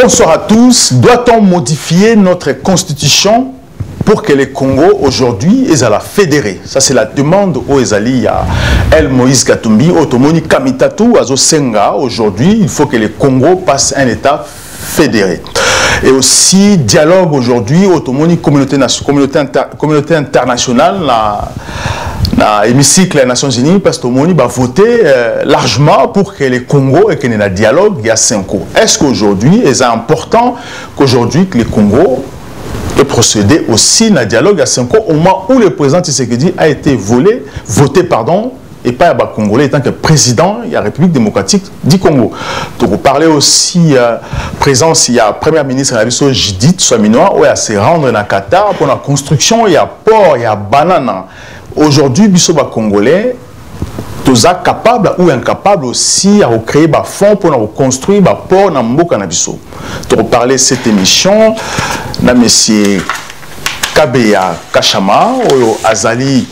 Bonsoir à tous. Doit-on modifier notre constitution pour que le Congo aujourd'hui est à la fédérée? Ça c'est la demande au Ezali à El Moïse Katumbi, Otomoni Kamitatu, Azo Senga. Aujourd'hui, il faut que le Congo passe un État fédéré. Et aussi, dialogue aujourd'hui, Otomoni communauté internationale, dans l'hémicycle des Nations Unies, parce que Moni va voter largement pour que le Congo et qu'il y ait un dialogue il y a 5 ans. Est-ce qu'aujourd'hui, c'est important qu'aujourd'hui que le Congo ait procédé aussi à un dialogue il y a 5 ans, au moment où le président Tshisekedi a été voté, et pas à Congolais, étant que président de la République démocratique du Congo. Donc, vous parlez aussi présence, il y a Premier ministre Judith Swaminoa, où il y a se rendre dans Qatar pour la construction, il y a port, il y a banana. Aujourd'hui, Bissoba Congolais, tous capables ou incapables aussi à créer des fonds pour construire des ports dans le Canabiso. Donc, parler de cette émission, M. Kabeya Kachama, Azali,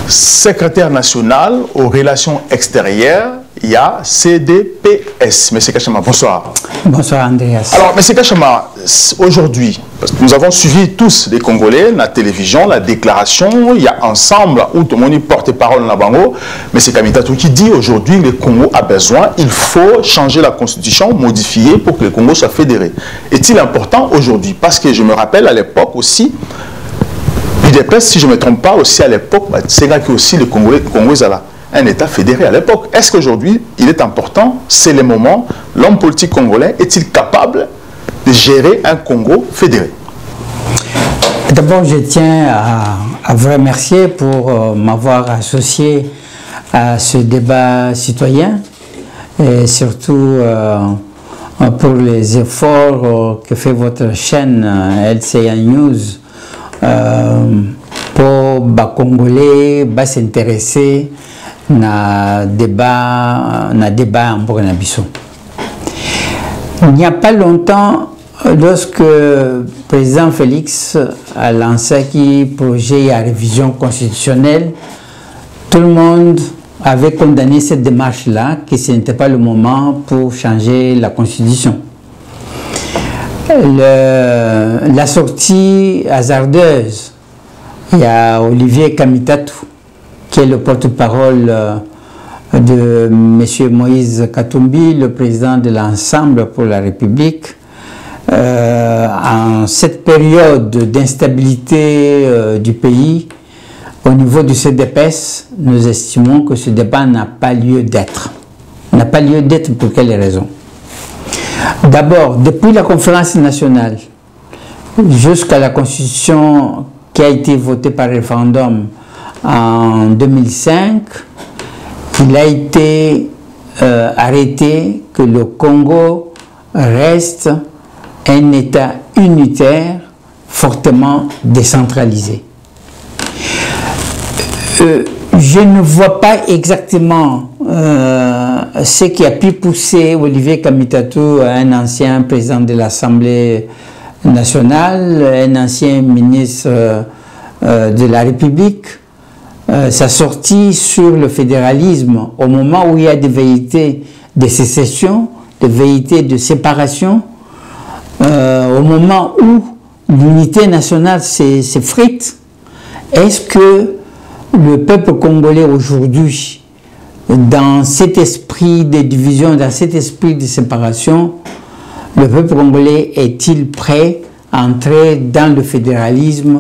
secrétaire national aux relations extérieures, il y a CDPS. M. Kachama, bonsoir. Bonsoir, Andreas. Alors, M. Kachama, aujourd'hui, parce que nous avons suivi tous les Congolais, la télévision, la déclaration, il y a ensemble, où tout le monde porte-parole dans Bango, M. Kamitatou qui dit aujourd'hui que le Congo a besoin, il faut changer la constitution, modifier pour que le Congo soit fédéré. Est-il important aujourd'hui? Parce que je me rappelle à l'époque aussi, l'UDPS, si je ne me trompe pas, aussi à l'époque, c'est là que aussi le Congo est un État fédéré à l'époque. Est-ce qu'aujourd'hui, il est important, c'est le moment, l'homme politique congolais est-il capable de gérer un Congo fédéré? D'abord, je tiens à vous remercier pour m'avoir associé à ce débat citoyen et surtout pour les efforts que fait votre chaîne LCA News pour les Congolais s'intéresser à débat en Burkina Faso. Il n'y a pas longtemps, lorsque le président Félix a lancé un projet à révision constitutionnelle, tout le monde avait condamné cette démarche-là, que ce n'était pas le moment pour changer la constitution. La sortie hasardeuse, il y a Olivier Kamitatou, qui est le porte-parole de M. Moïse Katumbi, le président de l'Ensemble pour la République. En cette période d'instabilité du pays, au niveau du CDPS, nous estimons que ce débat n'a pas lieu d'être. N'a pas lieu d'être pour quelles raisons? D'abord, depuis la conférence nationale jusqu'à la constitution qui a été votée par référendum en 2005, il a été arrêté que le Congo reste un État unitaire fortement décentralisé. Je ne vois pas exactement ce qui a pu pousser Olivier Kamitatou, un ancien président de l'Assemblée nationale, un ancien ministre de la République, sa sortie sur le fédéralisme au moment où il y a des velléités de sécession, des velléités de séparation, au moment où l'unité nationale s'effrite. Est-ce que le peuple congolais aujourd'hui, dans cet esprit de division, dans cet esprit de séparation, le peuple congolais est-il prêt à entrer dans le fédéralisme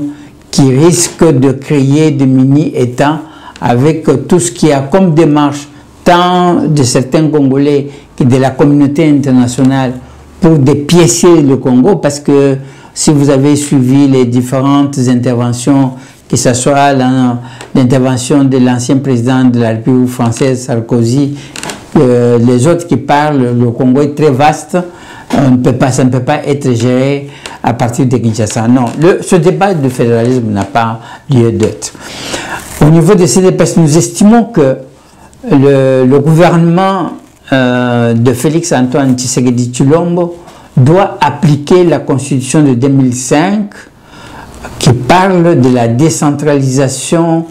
qui risque de créer des mini-États avec tout ce qu'il y a comme démarche, tant de certains Congolais que de la communauté internationale, pour dépiécer le Congo? Parce que si vous avez suivi les différentes interventions, que ce soit l'intervention de l'ancien président de la République française, Sarkozy, les autres qui parlent, le Congo est très vaste, ça ne peut pas être géré à partir de Kinshasa. Non, ce débat de fédéralisme n'a pas lieu d'être. Au niveau des CDPS, nous estimons que le gouvernement de Félix Antoine Tshisekedi Tshilombo doit appliquer la constitution de 2005 qui parle de la décentralisation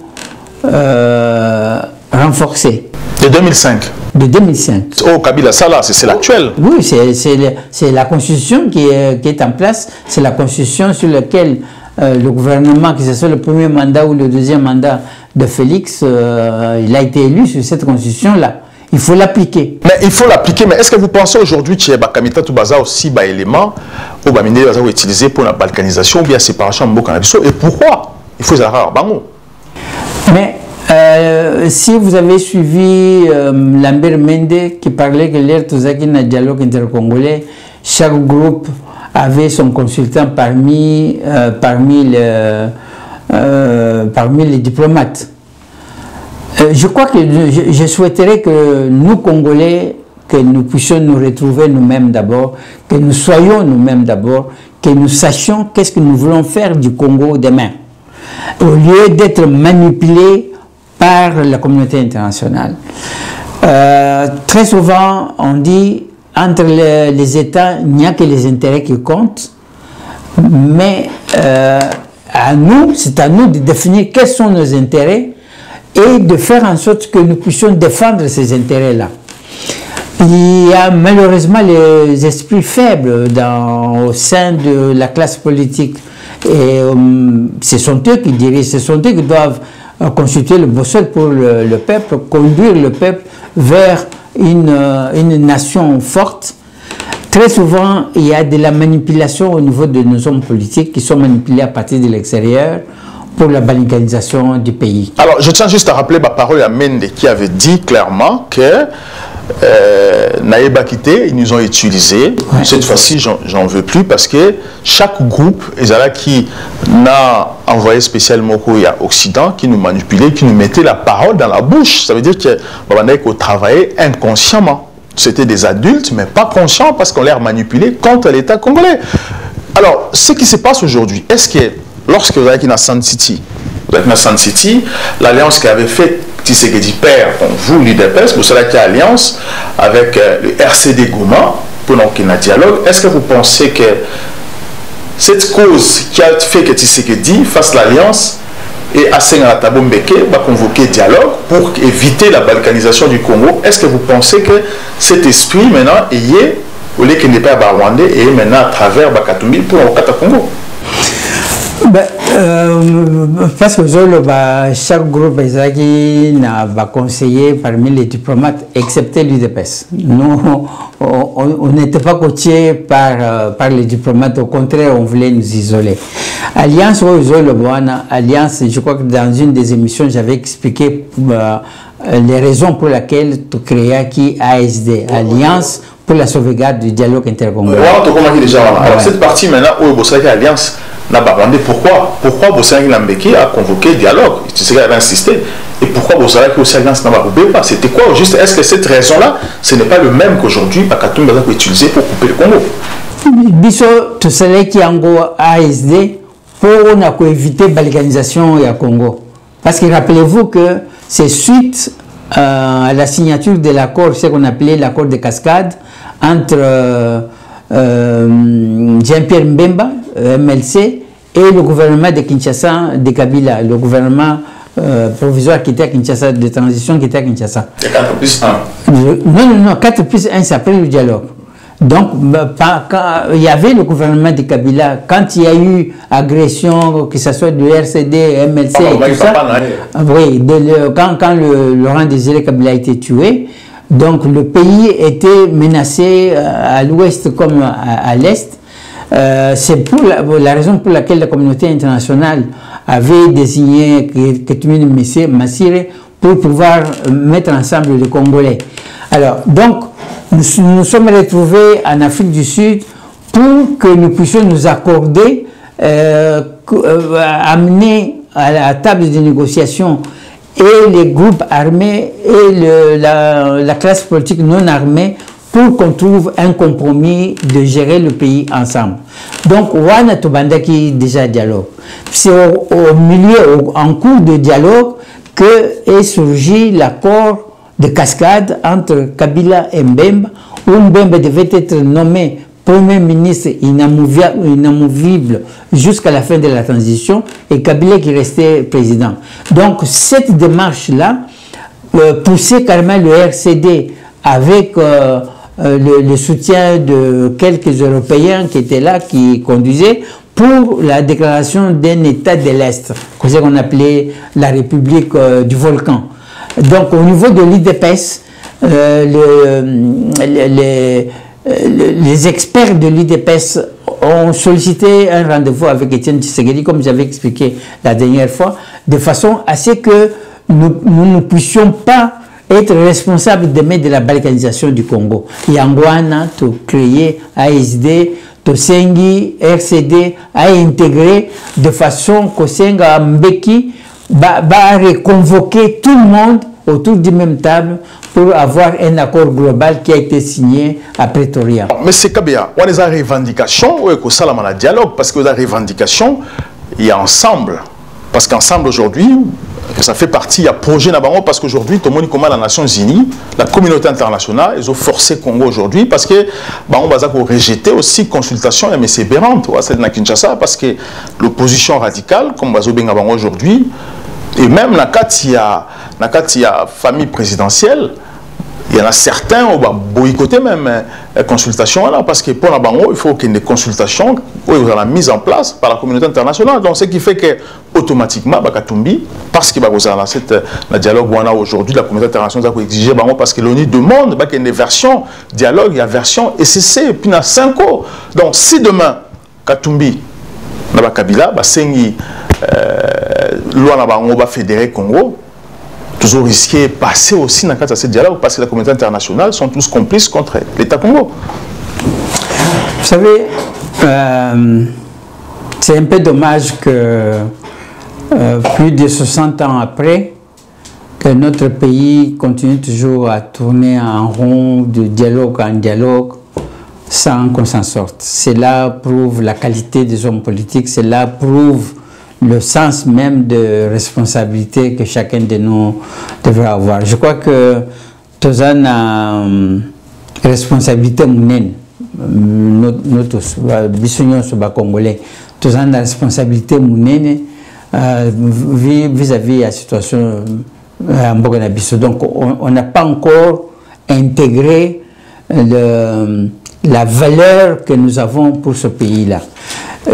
renforcée. De 2005. de 2005. Oh, Kabila, ça là, c'est l'actuel. Oui, c'est la constitution qui est en place. C'est la constitution sur laquelle le gouvernement, que ce soit le premier mandat ou le deuxième mandat de Félix, il a été élu sur cette constitution-là. Il faut l'appliquer. Mais il faut l'appliquer. Mais est-ce que vous pensez aujourd'hui que Kamita Toubaza aussi des éléments ou des minéraux utilisés pour la balkanisation ou bien la séparation de Bokanabissou? Et pourquoi il faut avoir bango? Mais si vous avez suivi Lambert Mende qui parlait que l'air Touzaki n'a dialogue intercongolais, chaque groupe avait son consultant parmi les diplomates. Je crois que je souhaiterais que nous, Congolais, que nous puissions nous retrouver nous-mêmes d'abord, que nous soyons nous-mêmes d'abord, que nous sachions qu'est-ce que nous voulons faire du Congo demain, au lieu d'être manipulés par la communauté internationale. Très souvent, on dit, entre les États, il n'y a que les intérêts qui comptent, mais c'est à nous de définir quels sont nos intérêts et de faire en sorte que nous puissions défendre ces intérêts-là. Il y a malheureusement les esprits faibles au sein de la classe politique. Et ce sont eux qui dirigent, ce sont eux qui doivent constituer le boussole pour le peuple, conduire le peuple vers une nation forte. Très souvent, il y a de la manipulation au niveau de nos hommes politiques qui sont manipulés à partir de l'extérieur pour la balkanisation du pays. Alors, je tiens juste à rappeler ma parole à Mende qui avait dit clairement que Naïba Kité, ils nous ont utilisé. Ouais. Cette fois-ci, j'en veux plus parce que chaque groupe, qui n'a envoyé spécialement au Occident, qui nous manipulait, qui nous mettait la parole dans la bouche. Ça veut dire qu'on travaillait inconsciemment. C'était des adultes, mais pas conscients parce qu'on les a manipulés contre l'État congolais. Alors, ce qui se passe aujourd'hui, est-ce que lorsque vous avez dans Sand City, l'alliance qui avait fait Tshisekedi père, vous, l'UDPS, vous savez qu'il y a alliance avec le RCD Goma pour qu'il y ait un dialogue. Est-ce que vous pensez que cette cause qui a fait que Tshisekedi fasse l'alliance et Asenga Tabombeke va convoquer dialogue pour éviter la balkanisation du Congo, est-ce que vous pensez que cet esprit maintenant est au lieu qu'il n'est pas à Rwandais et maintenant à travers Bakatumbi pour le Congo? Parce que chaque groupe n'a conseillé parmi les diplomates, excepté l'UDPS. Nous, on n'était pas coachés par les diplomates, au contraire, on voulait nous isoler. Alliance, Alliance, je crois que dans une des émissions, j'avais expliqué les raisons pour lesquelles tu créais qui ASD, Alliance pour la sauvegarde du dialogue intercongolais. Alors cette partie maintenant, où vous savez l'Alliance n'a pas demandé pourquoi Bossang Lambeki a convoqué le dialogue, tu sais qu'il avait insisté, et pourquoi Bossang L'Alliance n'a pas coupé pas. C'était quoi juste? Est-ce que cette raison-là, ce n'est pas le même qu'aujourd'hui Bakatum peut utiliser pour couper le Congo? Biso, tu sais qu'il y a un ASD pour éviter la balkanisation au Congo. Parce que rappelez-vous que c'est suite à la signature de l'accord, ce qu'on appelait l'accord de cascade, entre Jean-Pierre Mbemba, MLC, et le gouvernement de Kinshasa, de Kabila, le gouvernement provisoire qui était à Kinshasa, de transition qui était à Kinshasa. Et 4+1. Non, 4+1, c'est après le dialogue. Donc, il y avait le gouvernement de Kabila, quand il y a eu agression, que ce soit du RCD, MLC, tout ça, oui, quand Laurent Désiré Kabila a été tué, donc le pays était menacé à l'ouest comme à l'est. C'est pour la raison pour laquelle la communauté internationale avait désigné Ketumine Massire pour pouvoir mettre ensemble les Congolais. Alors, donc, nous sommes retrouvés en Afrique du Sud pour que nous puissions nous accorder, amener à la table de négociation et les groupes armés et la classe politique non armée pour qu'on trouve un compromis de gérer le pays ensemble. Donc, Wana Tobandaki déjà dialogue. C'est au milieu, en cours de dialogue, que est surgi l'accord de cascade entre Kabila et Mbemba, où Mbemba devait être nommé Premier ministre inamovible jusqu'à la fin de la transition et Kabila qui restait président. Donc cette démarche-là poussait carrément le RCD avec le soutien de quelques Européens qui étaient là, qui conduisaient pour la déclaration d'un État de l'Est, ce qu'on appelait la République du Volcan. Donc au niveau de l'IDPS, les experts de l'IDPS ont sollicité un rendez-vous avec Étienne Tshisekedi, comme j'avais expliqué la dernière fois, de façon à ce que nous ne puissions pas être responsables demain de la balkanisation du Congo. Yangwana, to créer ASD, to sengi RCD a intégré de façon que Senga Mbeki va reconvoquer tout le monde autour du même table pour avoir un accord global qui a été signé à Pretoria. Mais c'est Kabia, on a des revendications, on a un dialogue, parce que la revendication, il y a ensemble. Parce qu'ensemble aujourd'hui, ça fait partie, il y a projet Nabango, parce qu'aujourd'hui, tout le monde comment les Nations Unies, la communauté internationale, ils ont forcé Congo aujourd'hui, parce que on va rejeter aussi consultation à M. Bérante, c'est de Kinshasa, parce que l'opposition radicale, comme Bazo Bengabango aujourd'hui, et même la famille présidentielle, il y en a certains qui vont boycotter même la consultation là, parce que pour la Bango, il faut qu'il y ait des consultations qui soient mises en place par la communauté internationale. Donc ce qui fait que automatiquement, Bakatumbi, parce qu'il y a un dialogue aujourd'hui, la communauté internationale a exigé parce que l'ONU demande qu'il y ait des versions dialogue, il y a version SCC, et puis il y a 5 ans. Donc si demain, Katumbi, Kabila, Sengi, loi va fédérer Congo, toujours risqué de passer aussi dans ce dialogue parce que la communauté internationale sont tous complices contre l'État Congo. Vous savez, c'est un peu dommage que plus de 60 ans après, que notre pays continue toujours à tourner en rond de dialogue en dialogue sans qu'on s'en sorte. Cela prouve la qualité des hommes politiques, cela prouve le sens même de responsabilité que chacun de nous devrait avoir. Je crois que tous a responsabilité mounène, notre congolais, tous a responsabilité mounène vis-à-vis de la situation en Bogonabiso. Donc on n'a pas encore intégré la valeur que nous avons pour ce pays-là.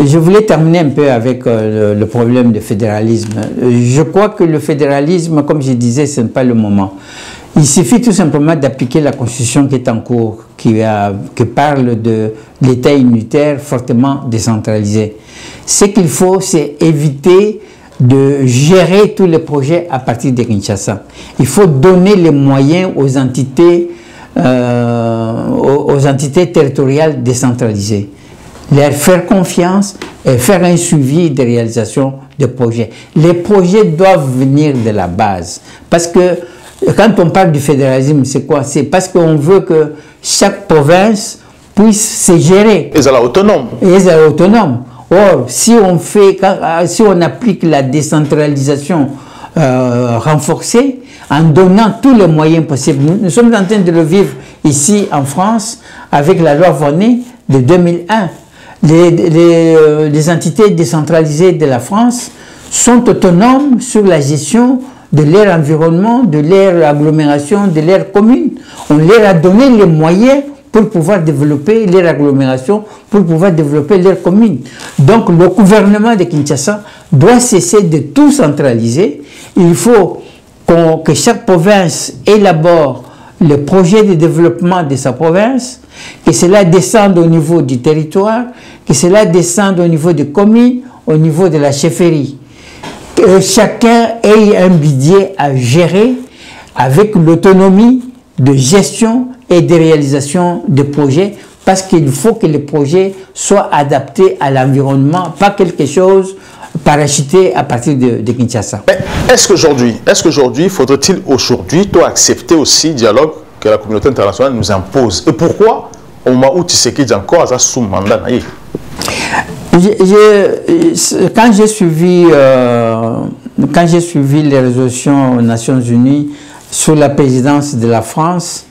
Je voulais terminer un peu avec le problème du fédéralisme. Je crois que le fédéralisme, comme je disais, ce n'est pas le moment. Il suffit tout simplement d'appliquer la constitution qui est en cours, qui parle de l'État unitaire fortement décentralisé. Ce qu'il faut, c'est éviter de gérer tous les projets à partir de Kinshasa. Il faut donner les moyens aux entités territoriales décentralisées. Leur faire confiance et faire un suivi de réalisation de projets. Les projets doivent venir de la base. Parce que quand on parle du fédéralisme, c'est quoi? C'est parce qu'on veut que chaque province puisse se gérer. Ils sont autonomes. Ils sont autonomes. Or, si on applique la décentralisation renforcée, en donnant tous les moyens possibles, nous sommes en train de le vivre ici en France avec la loi Vonnet de 2001. Les entités décentralisées de la France sont autonomes sur la gestion de leur environnement, de leur agglomération, de leur commune. On leur a donné les moyens pour pouvoir développer leur agglomération, pour pouvoir développer leur commune. Donc le gouvernement de Kinshasa doit cesser de tout centraliser. Il faut que chaque province élabore le projet de développement de sa province, que cela descende au niveau du territoire, que cela descende au niveau des communes, au niveau de la chefferie. Que chacun ait un budget à gérer avec l'autonomie de gestion et de réalisation de projets, parce qu'il faut que les projets soient adaptés à l'environnement, pas quelque chose parachuté à partir de Kinshasa. Est-ce qu'aujourd'hui, faudrait-il aujourd'hui accepter aussi le dialogue que la communauté internationale nous impose? Et pourquoi, au moment où Tshisekedi encore à sous mandat? Quand j'ai suivi les résolutions aux Nations Unies sous la présidence de la France,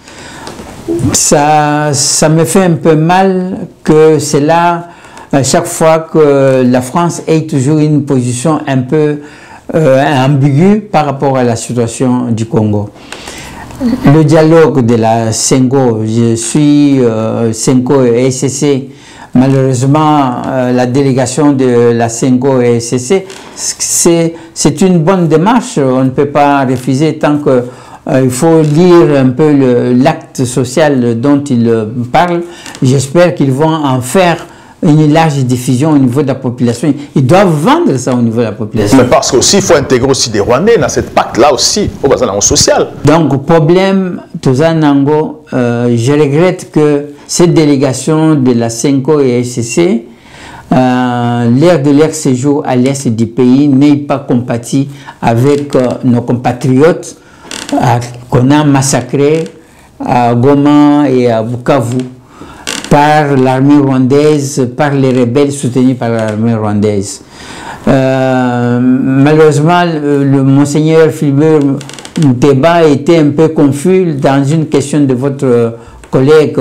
ça me fait un peu mal que c'est là, chaque fois que la France ait toujours une position un peu ambiguë par rapport à la situation du Congo. le dialogue de la Sengo, je suis Sengo et SCC. Malheureusement, la délégation de la Sengo et SCC, c'est une bonne démarche. On ne peut pas refuser tant que il faut lire un peu l'acte social dont ils parlent. J'espère qu'ils vont en faire une large diffusion au niveau de la population. Ils doivent vendre ça au niveau de la population. Mais parce qu'aussi, il faut intégrer aussi des Rwandais dans cette pacte-là aussi, au bassin social. Donc, problème, Tozanango, je regrette que cette délégation de la Sengo et SCC, l'ère de leur séjour à l'est du pays n'est pas compatible avec nos compatriotes qu'on a massacrés à Goma et à Bukavu par l'armée rwandaise, par les rebelles soutenus par l'armée rwandaise. Malheureusement, le monseigneur Philibert Muteba était un peu confus dans une question de votre collègue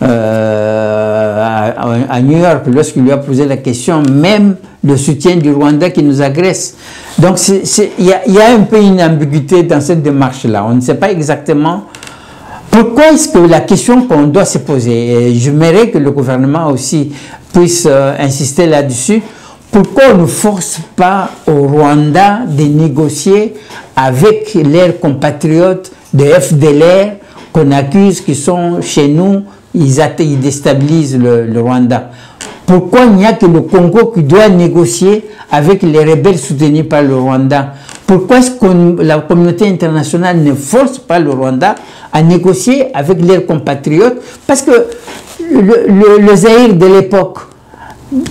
à New York, lorsqu'il lui a posé la question, même le soutien du Rwanda qui nous agresse. Donc il y a un peu une ambiguïté dans cette démarche-là. On ne sait pas exactement pourquoi est-ce que la question qu'on doit se poser, et j'aimerais que le gouvernement aussi puisse insister là-dessus, pourquoi on ne force pas au Rwanda de négocier avec leurs compatriotes de FDLR qu'on accuse qui sont chez nous, ils déstabilisent le Rwanda. Pourquoi il n'y a que le Congo qui doit négocier avec les rebelles soutenus par le Rwanda? Pourquoi est-ce que la communauté internationale ne force pas le Rwanda à négocier avec leurs compatriotes? Parce que le Zaïre de l'époque,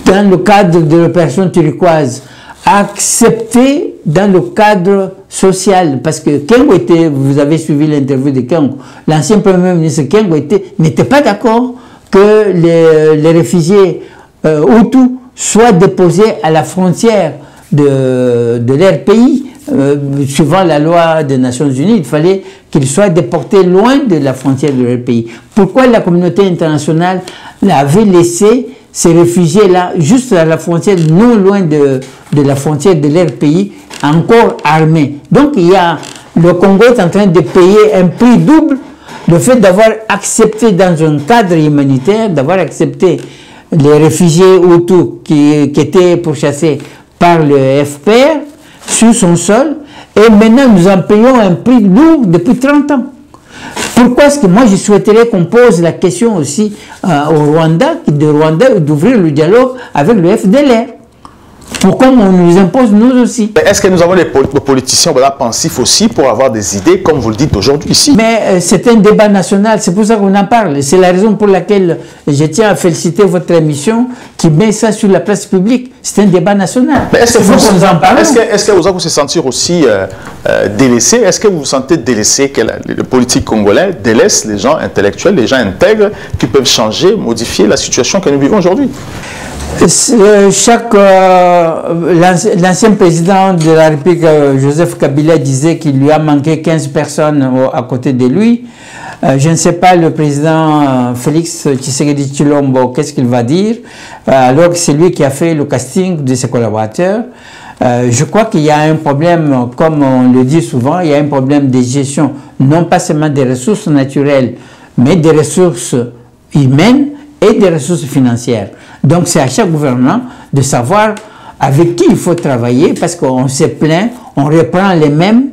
dans le cadre de l'opération turquoise, a accepté dans le cadre social, parce que Kengo était, vous avez suivi l'interview de Kengo, l'ancien premier ministre Kengo n'était pas d'accord que les réfugiés Hutus soient déposés à la frontière de leur pays. Suivant la loi des Nations Unies, il fallait qu'ils soient déportés loin de la frontière de leur pays. Pourquoi la communauté internationale avait laissé ces réfugiés-là juste à la frontière, non loin de la frontière de leur pays, encore armés? Donc le Congo est en train de payer un prix double, le fait d'avoir accepté dans un cadre humanitaire, d'avoir accepté les réfugiés Hutus qui étaient pourchassés par le FPR sur son sol, et maintenant nous en payons un prix lourd depuis 30 ans. Pourquoi est-ce que moi je souhaiterais qu'on pose la question aussi au Rwanda, d'ouvrir le dialogue avec le FDLR? Pourquoi on nous impose nous aussi? Est-ce que nous avons des politiciens pensifs aussi pour avoir des idées, comme vous le dites aujourd'hui ici? Mais c'est un débat national, c'est pour ça qu'on en parle. C'est la raison pour laquelle je tiens à féliciter votre émission qui met ça sur la place publique. C'est un débat national. Est-ce que vous en parlez? Est-ce que vous allez se sentir aussi délaissé? Est-ce que vous vous sentez délaissé, que le politique congolais délaisse les gens intellectuels, les gens intègres qui peuvent changer, modifier la situation que nous vivons aujourd'hui? L'ancien président de la République, Joseph Kabila, disait qu'il lui a manqué 15 personnes à côté de lui. Je ne sais pas, le président Félix Tshisekedi Tshilombo, qu'est-ce qu'il va dire, alors que c'est lui qui a fait le casting de ses collaborateurs. Je crois qu'il y a un problème, comme on le dit souvent, il y a un problème de gestion, non pas seulement des ressources naturelles, mais des ressources humaines et des ressources financières. Donc c'est à chaque gouvernement de savoir avec qui il faut travailler, parce qu'on se plaint, on reprend les mêmes,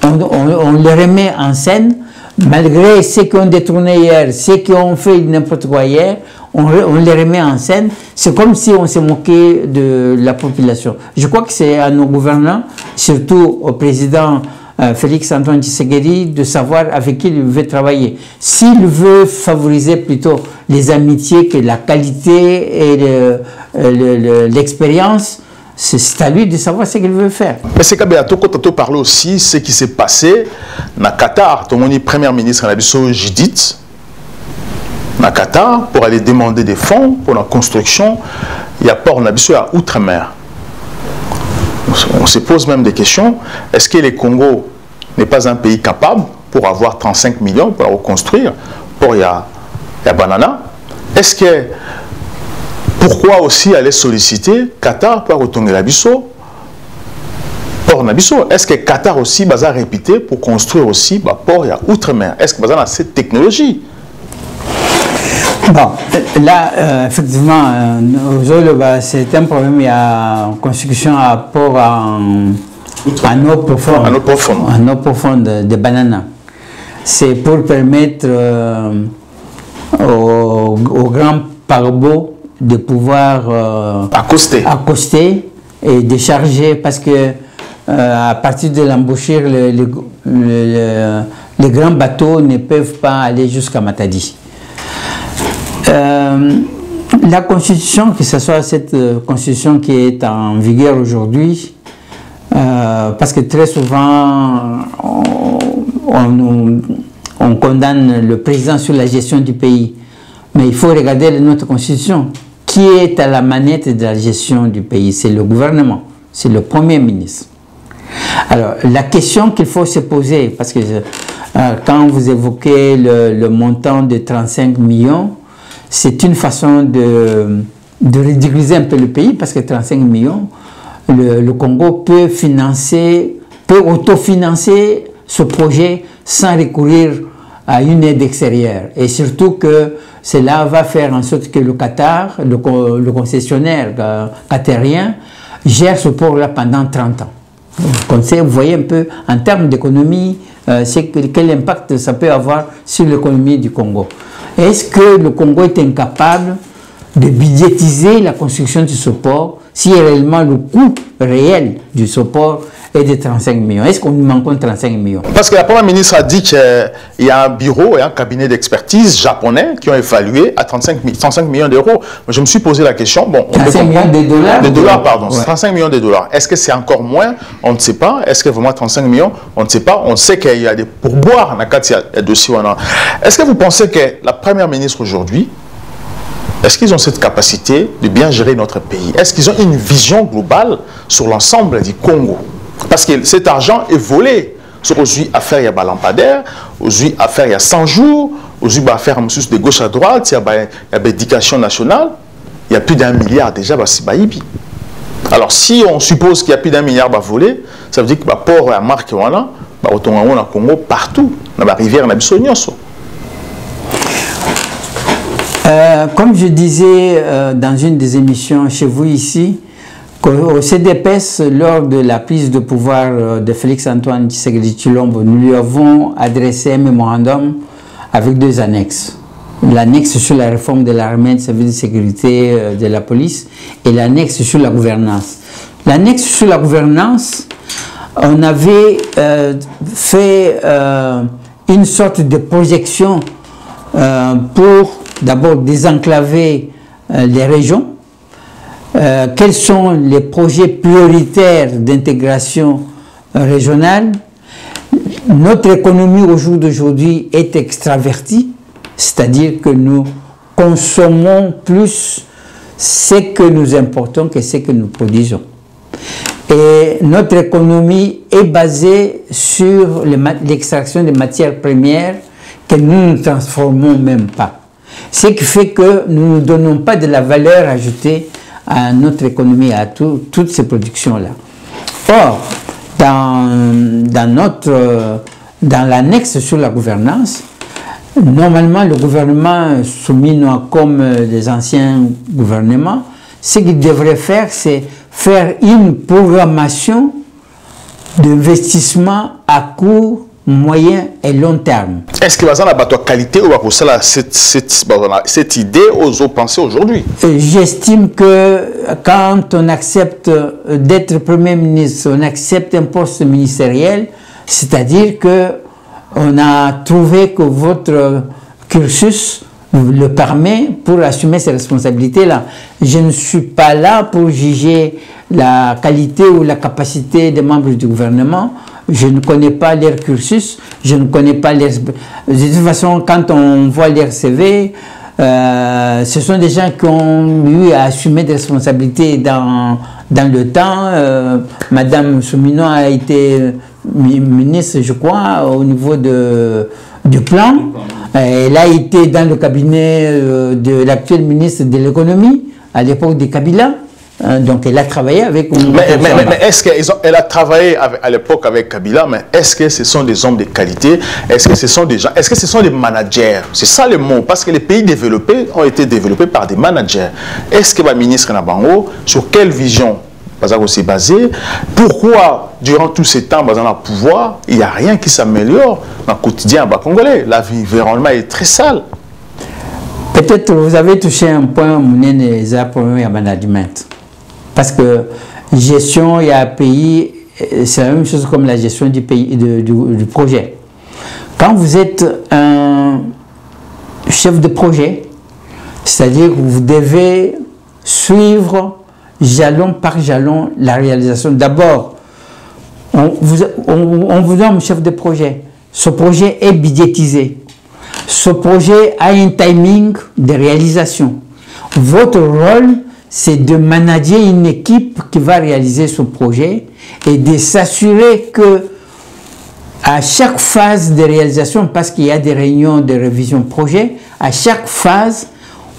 on les remet en scène, malgré ceux qui ont détourné hier, ceux qui ont fait n'importe quoi hier, on les remet en scène. C'est comme si on s'est moqué de la population. Je crois que c'est à nos gouvernants, surtout au président Félix Antoine Tshisekedi, de savoir avec qui il veut travailler. S'il veut favoriser plutôt les amitiés que la qualité et l'expérience, c'est à lui de savoir ce qu'il veut faire. Mais c'est quand tu parles aussi de ce qui s'est passé na Qatar. Tout le monde premier ministre Judith na Qatar pour aller demander des fonds pour la construction. Il y a port à Outre-mer. On se pose même des questions. Est-ce que le Congo n'est pas un pays capable pour avoir 35 millions pour la reconstruire? Pour il y a Banana. Est-ce que pourquoi aussi aller solliciter Qatar pour retourner la Bissau? port Nabiso. Est-ce que Qatar aussi va répéter pour construire aussi un port outre-mer? Est-ce que vous avez cette technologie? Bon, là, effectivement, c'est un problème. Il y a une construction à port en eau profonde. En eau profonde de Banana. C'est pour permettre aux grands paquebots de pouvoir accoster et décharger, parce que à partir de l'embouchure, les grands bateaux ne peuvent pas aller jusqu'à Matadi. La constitution, que ce soit cette constitution qui est en vigueur aujourd'hui, parce que très souvent on condamne le président sur la gestion du pays, mais il faut regarder notre constitution. Qui est à la manette de la gestion du pays? C'est le gouvernement, c'est le Premier ministre. Alors, la question qu'il faut se poser, parce que quand vous évoquez le montant de 35 millions, c'est une façon de ridiculiser un peu le pays, parce que 35 millions, le Congo peut autofinancer ce projet sans recourir à une aide extérieure. Et surtout que cela va faire en sorte que le Qatar, le concessionnaire qatarien, gère ce port-là pendant 30 ans. Vous voyez un peu, en termes d'économie, quel impact ça peut avoir sur l'économie du Congo. Est-ce que le Congo est incapable de budgétiser la construction de ce port si réellement le coût réel du support est de 35 millions? Est-ce qu'on nous manque 35 millions? Parce que la Première ministre a dit qu'il y a un bureau et un cabinet d'expertise japonais qui ont évalué à 35 millions d'euros. Je me suis posé la question. Bon, 35 millions de dollars? De dollars, pardon. Ouais. 35 millions de dollars. Est-ce que c'est encore moins? On ne sait pas. Est-ce que vraiment 35 millions? On ne sait pas. On sait qu'il y a des pourboires dans le dossier. Est-ce que vous pensez que la Première ministre aujourd'hui, est-ce qu'ils ont cette capacité de bien gérer notre pays? Est-ce qu'ils ont une vision globale sur l'ensemble du Congo? Parce que cet argent est volé. Aujourd'hui, affaire il y a lampadaire, aujourd'hui, affaire il y a 100 jours, aujourd'hui, affaire de gauche à droite, il y a l'éducation nationale, il y a plus d'1 milliard déjà, alors si on suppose qu'il y a plus d'1 milliard volé, ça veut dire que le port à marque, au Congo, partout, dans la rivière, comme je disais dans une des émissions chez vous ici, au CDPS, lors de la prise de pouvoir de Félix-Antoine Tshisekedi Tshilombo, nous lui avons adressé un mémorandum avec 2 annexes. L'annexe sur la réforme de l'armée, de service de sécurité, de la police, et l'annexe sur la gouvernance. L'annexe sur la gouvernance, on avait fait une sorte de projection pour d'abord désenclaver les régions. Quels sont les projets prioritaires d'intégration régionale? Notre économie au jour d'aujourd'hui est extravertie, c'est-à-dire que nous consommons plus ce que nous importons que ce que nous produisons. Et notre économie est basée sur l'extraction des matières premières que nous ne transformons même pas. Ce qui fait que nous ne donnons pas de la valeur ajoutée à notre économie, à toutes ces productions-là. Or, dans l'annexe sur la gouvernance, normalement, le gouvernement soumis comme les anciens gouvernements, ce qu'il devrait faire, c'est faire une programmation d'investissement à court, moyen et long terme. Est-ce que vous avez la qualité ou cette idée aux pensées aujourd'hui? J'estime que quand on accepte d'être Premier ministre, on accepte un poste ministériel, c'est-à-dire que on a trouvé que votre cursus le permet pour assumer ces responsabilités-là. Je ne suis pas là pour juger la qualité ou la capacité des membres du gouvernement. Je ne connais pas leur cursus, je ne connais pas leur... De toute façon, quand on voit leur CV, ce sont des gens qui ont eu à assumer des responsabilités dans le temps. Madame Soumino a été ministre, je crois, au niveau du plan. Elle a été dans le cabinet de l'actuel ministre de l'économie, à l'époque de Kabila. Donc elle a travaillé avec... Mais est-ce qu'elle a travaillé à l'époque avec Kabila, mais est-ce que ce sont des hommes de qualité? Est-ce que ce sont des gens? Est-ce que ce sont des managers? C'est ça le mot, parce que les pays développés ont été développés par des managers. Est-ce que le ministre Nabango, sur quelle vision s'est basé? Pourquoi, durant tout ce temps, dans le pouvoir, il n'y a rien qui s'améliore dans le quotidien congolais? La vie, l'environnement est très sale. Peut-être vous avez touché un point, les problèmes de management. Parce que gestion, il y a un pays, c'est la même chose comme la gestion du pays, du projet. Quand vous êtes un chef de projet, c'est-à-dire que vous devez suivre jalon par jalon la réalisation. D'abord, on vous donne un chef de projet. Ce projet est budgétisé. Ce projet a un timing de réalisation. Votre rôle, c'est de manager une équipe qui va réaliser ce projet et de s'assurer que à chaque phase de réalisation, parce qu'il y a des réunions de révision projet, à chaque phase,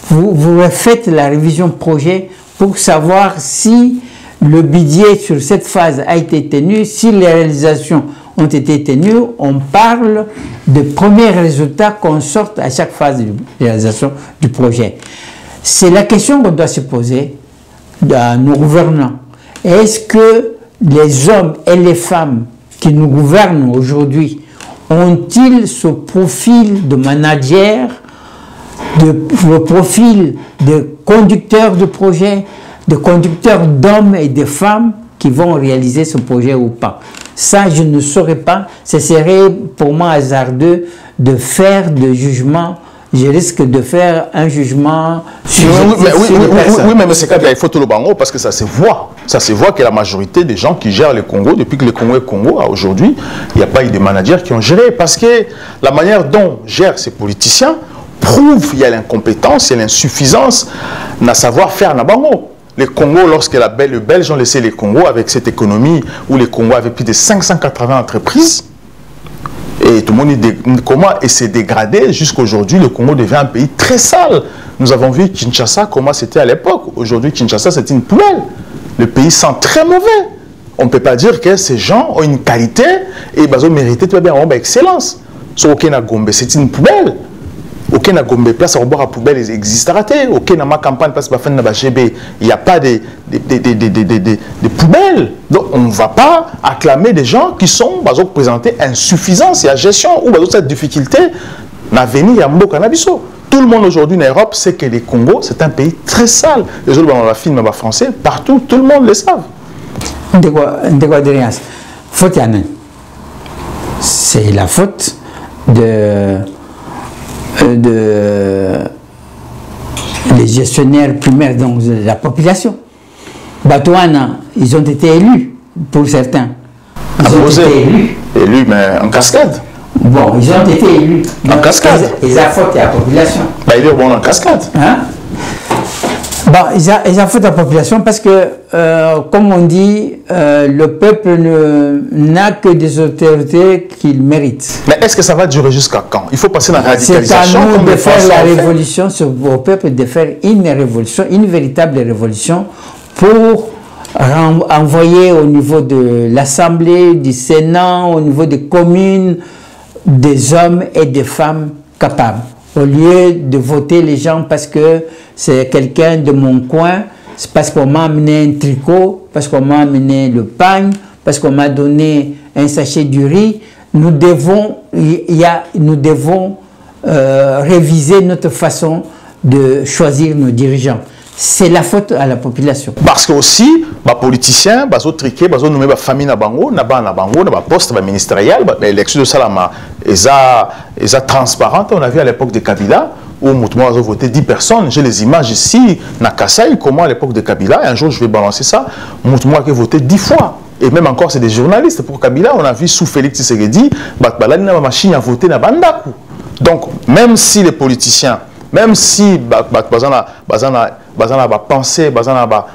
vous refaites la révision projet pour savoir si le budget sur cette phase a été tenu, si les réalisations ont été tenues. On parle de premiers résultats qu'on sorte à chaque phase de réalisation du projet. C'est la question qu'on doit se poser à nos gouvernants. Est-ce que les hommes et les femmes qui nous gouvernent aujourd'hui ont-ils ce profil de manager, le profil de conducteur de projet, de conducteurs d'hommes et de femmes qui vont réaliser ce projet ou pas? Ça, je ne saurais pas. Ce serait pour moi hasardeux de faire de jugement. Je risque de faire un jugement sur oui, mais c'est quand il faut tout le bango parce que ça se voit. Ça se voit que la majorité des gens qui gèrent le Congo, depuis que le Congo est Congo, aujourd'hui, il n'y a pas eu de managers qui ont géré. Parce que la manière dont gèrent ces politiciens prouve qu'il y a l'incompétence et l'insuffisance dans savoir-faire dans Bango. Le Congo, lorsque les Belges ont laissé le Congo avec cette économie où le Congo avait plus de 580 entreprises, et tout le monde dit comment il s'est dégradé jusqu'à aujourd'hui. Le Congo devient un pays très sale. Nous avons vu Kinshasa, comment c'était à l'époque. Aujourd'hui, Kinshasa, c'est une poubelle. Le pays sent très mauvais. On ne peut pas dire que ces gens ont une qualité et ils ont mérité tout bien en excellence. Sur Okena Gombe, c'est une poubelle. Okena Gombe, place à revoir à poubelle, il existe raté. Okena ma campagne, place à la GB, il n'y a pas de poubelles. Donc, on ne va pas acclamer des gens qui sont présentés insuffisance et à gestion ou cette difficulté n'a venu à Mbo Cannabiso. Tout le monde aujourd'hui en Europe sait que le Congo, c'est un pays très sale. Les autres, on films français, partout, tout le monde le savent. C'est la faute les gestionnaires primaires de la population. Batouana, ils ont été élus, pour certains. Ils ont été élus, mais en cascade. Bon, ils ont été élus. En cascade. Ils ont faute à la population. Ils ont en cascade. Hein? Bon, ils ont faute à la population parce que, comme on dit, le peuple n'a que des autorités qu'il mérite. Mais est-ce que ça va durer jusqu'à quand? Il faut passer dans la radicalisation. C'est à nous de faire la révolution sur vos peuples, de faire une révolution, une véritable révolution pour envoyer au niveau de l'Assemblée, du Sénat, au niveau des communes, des hommes et des femmes capables. Au lieu de voter les gens parce que c'est quelqu'un de mon coin, c'est parce qu'on m'a amené un tricot, parce qu'on m'a amené le pain, parce qu'on m'a donné un sachet de riz, nous devons réviser notre façon de choisir nos dirigeants. C'est la faute à la population. Parce que aussi, les politiciens, les triqués, ils ont nommé la famille na bango, na poste ministériel, l'élection de Salama, ils sont transparentes. On a vu à l'époque de Kabila, où Moutmoua a voté 10 personnes. J'ai les images ici, na Kassai, comment à l'époque de Kabila, un jour je vais balancer ça, Moutmoua a voté 10 fois. Et même encore, c'est des journalistes. Pour Kabila, on a vu sous Félix Tshisekedi, la machine a voté na Bandaku. Donc, même si les politiciens, même si penser,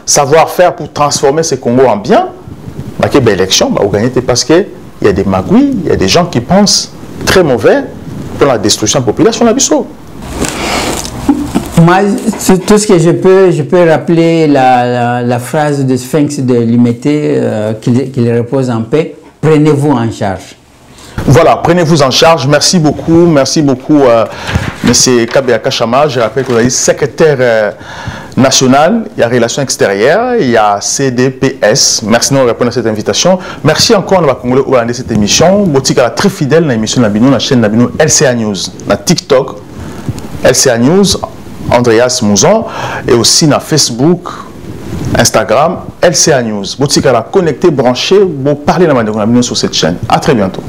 savoir-faire pour transformer ce Congo en bien, l'élection, vous gagnez parce qu'il y a des magouilles, il y a des gens qui pensent très mauvais pour la destruction de la population. Moi, tout ce que je peux rappeler la phrase de Sphinx de Limité, qu'il repose en paix. Prenez-vous en charge. Voilà, prenez-vous en charge. Merci beaucoup, M. Kabea Kachama. Je rappelle que vous êtes secrétaire national, il y a Relations extérieures, il y a CDPS. Merci de répondre à cette invitation. Merci encore à Congolais pour cette émission. Botika très fidèle dans l'émission Nabino, la chaîne Nabino LCA News, na TikTok, LCA News, Andreas Mouzon, et aussi na Facebook, Instagram, LCA News. Botika la connecté, branché, pour parler de Nabino sur cette chaîne. À très bientôt.